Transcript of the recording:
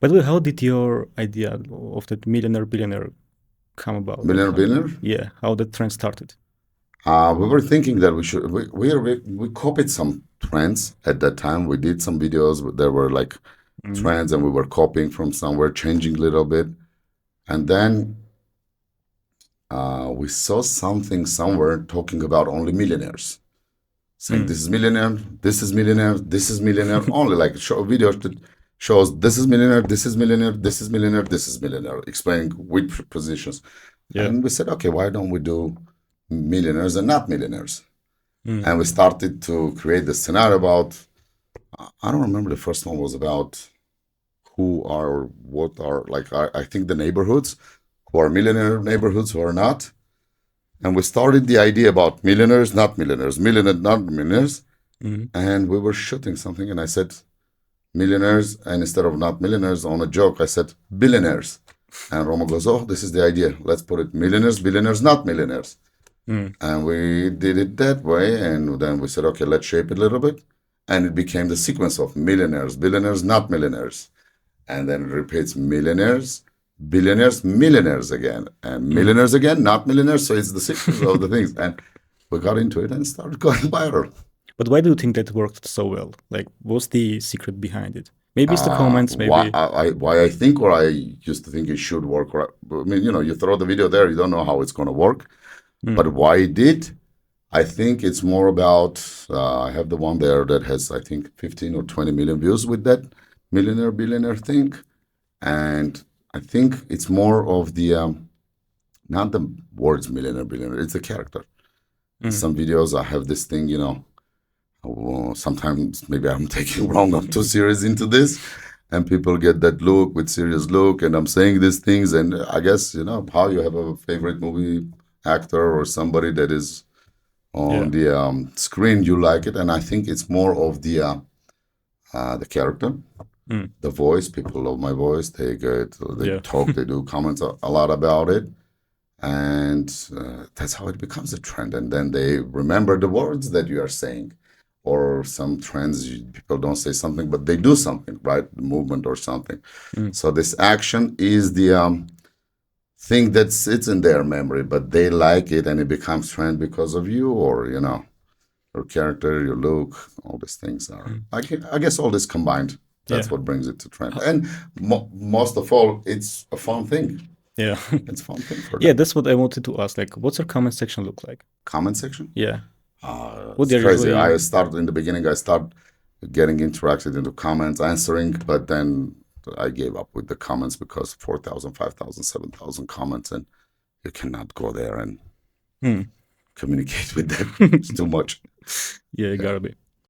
By the way, how did your idea of that millionaire billionaire come about? Like Millionaire, how, billionaire. yeah, how the trend started. We were thinking that we copied some trends at that time. We did some videos. There were like Mm, trends, and we were copying from somewhere, changing a little bit, and then we saw something somewhere talking about only millionaires, saying mm, this is millionaire, this is millionaire, this is millionaire, only like show videos that shows this is millionaire, this is millionaire, this is millionaire, this is millionaire, explaining which positions. yeah. And we said, okay, why don't we do millionaires and not millionaires? Mm, And we started to create the scenario about, I don't remember, the first one was about who are, what are, like, I think the neighborhoods, who are millionaire neighborhoods, who are not. And we started the idea about millionaires, not millionaires, millionaire, not millionaires. mm, And we were shooting something, and I said millionaires, and instead of not millionaires, on a joke, I said billionaires. And Roma goes, oh, this is the idea. Let's put it millionaires, billionaires, not millionaires. mm, And we did it that way. And then we said, okay, let's shape it a little bit. And it became the sequence of millionaires, billionaires, not millionaires. And then it repeats millionaires, billionaires, millionaires again, and mm. millionaires again, not millionaires. So it's the sequence of the things. And we got into it and started going viral. But why do you think that worked so well? Like, what's the secret behind it? Maybe it's the comments, maybe. Why I think, or I used to think it should work. Or, I mean, you throw the video there, you don't know how it's going to work. Mm, But why it did, I think it's more about, I have the one there that has, I think, 15 or 20 million views with that millionaire, billionaire thing. And I think it's more of the, not the words millionaire, billionaire, it's the character. mm, Some videos, I have this thing, sometimes maybe I'm taking wrong, I'm too serious into this. And people get that look with serious look, and I'm saying these things. And I guess, how you have a favorite movie actor or somebody that is yeah. on the screen, you like it. And I think it's more of the character, Mm, the voice. People love my voice. They yeah. talk, they do comments a lot about it. And that's how it becomes a trend. And then they remember the words that you are saying. Or some trends, people don't say something, but they do something, right? Movement or something. Mm, So this action is the thing that sits in their memory, but they like it, and it becomes trend because of you, or your character, your look. All these things are, mm, I guess, all this combined. yeah. That's what brings it to trend. And most of all, it's a fun thing. Yeah. It's a fun thing for Yeah, them. that's what I wanted to ask. Like, what's your comment section look like? Comment section. Yeah. What It's they're crazy. usually. I started in the beginning. I started getting interacted into comments, answering, but then I gave up with the comments because 4,000, 5,000, 7,000 comments, and you cannot go there and Hmm. communicate with them. It's too much. Yeah, it Yeah. gotta be.